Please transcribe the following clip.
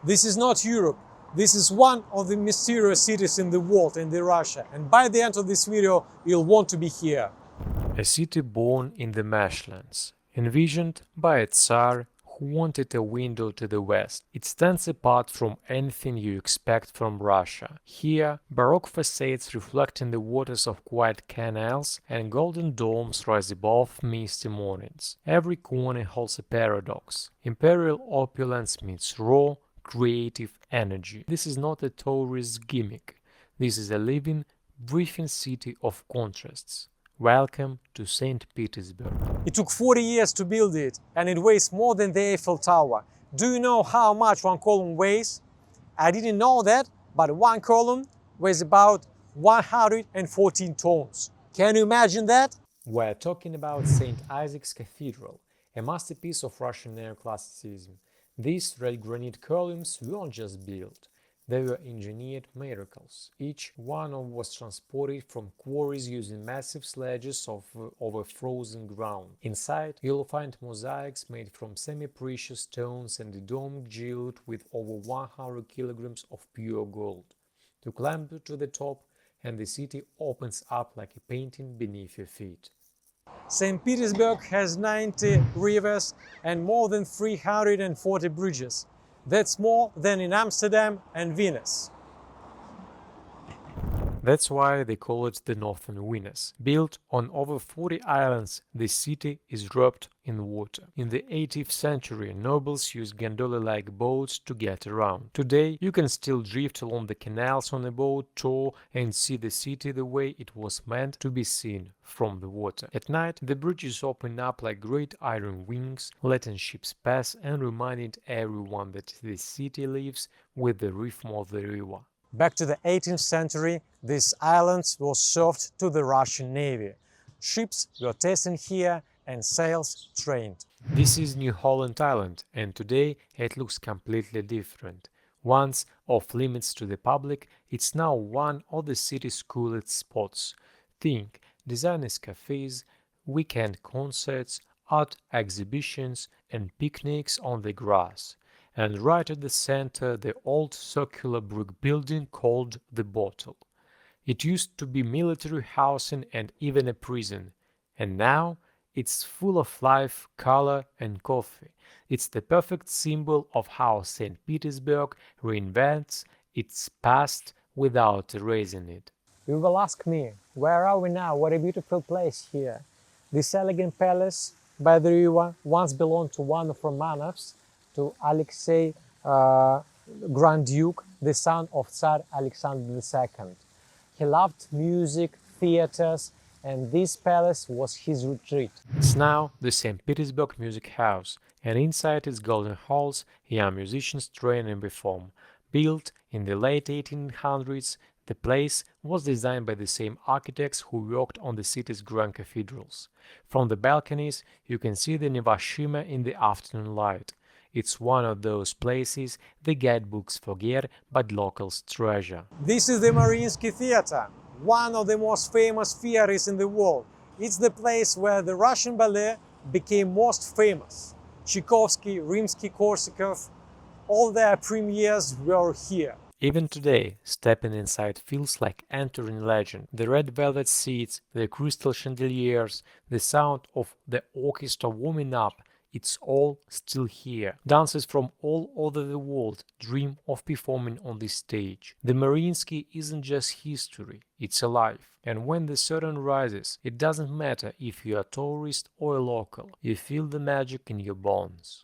This is not Europe. This is one of the mysterious cities in the world, in Russia. And by the end of this video, you'll want to be here. A city born in the marshlands, envisioned by a Tsar who wanted a window to the west. It stands apart from anything you expect from Russia. Here, baroque facades reflecting the waters of quiet canals and golden domes rise above misty mornings. Every corner holds a paradox. Imperial opulence meets raw, creative energy. This is not a tourist gimmick. This is a living, breathing city of contrasts. Welcome to St. Petersburg. It took 40 years to build it, and it weighs more than the Eiffel Tower. Do you know how much one column weighs? I didn't know that, but one column weighs about 114 tons. Can you imagine that? We're talking about St. Isaac's Cathedral, a masterpiece of Russian neoclassicism. These red granite columns weren't just built. They were engineered miracles. Each one was transported from quarries using massive sledges over frozen ground. Inside, you'll find mosaics made from semi-precious stones and a dome jeweled with over 100 kilograms of pure gold. To climb to the top, and the city opens up like a painting beneath your feet. St. Petersburg has 90 rivers and more than 340 bridges. That's more than in Amsterdam and Venice. That's why they call it the Northern Venice. Built on over 40 islands, the city is wrapped in water. In the 18th century, nobles used gondola-like boats to get around. Today, you can still drift along the canals on a boat tour and see the city the way it was meant to be seen, from the water. At night, the bridges open up like great iron wings, letting ships pass and reminding everyone that the city lives with the rhythm of the river. Back to the 18th century, these islands were served to the Russian Navy. Ships were tested here and sails trained. This is New Holland Island, and today it looks completely different. Once off limits to the public, it's now one of the city's coolest spots. Think designers' cafes, weekend concerts, art exhibitions, and picnics on the grass. And right at the center, the old circular brick building called the Bottle. It used to be military housing and even a prison, and now it's full of life, color, and coffee. It's the perfect symbol of how St. Petersburg reinvents its past without erasing it. You will ask me, where are we now? What a beautiful place here. This elegant palace by the river once belonged to one of Romanovs, to Alexei Grand Duke, the son of Tsar Alexander II. He loved music, theaters, and this palace was his retreat. It's now the St. Petersburg Music House, and inside its golden halls, young musicians train and perform. Built in the late 1800s, the place was designed by the same architects who worked on the city's grand cathedrals. From the balconies, you can see the Neva shimmer in the afternoon light. It's one of those places the guidebooks forget, but locals treasure. This is the Mariinsky Theater, one of the most famous theaters in the world. It's the place where the Russian ballet became most famous. Tchaikovsky, Rimsky-Korsakov, all their premieres were here. Even today, stepping inside feels like entering legend. The red velvet seats, the crystal chandeliers, the sound of the orchestra warming up, it's all still here. Dancers from all over the world dream of performing on this stage. The Mariinsky isn't just history, it's alive. And when the curtain rises, it doesn't matter if you're a tourist or a local. You feel the magic in your bones.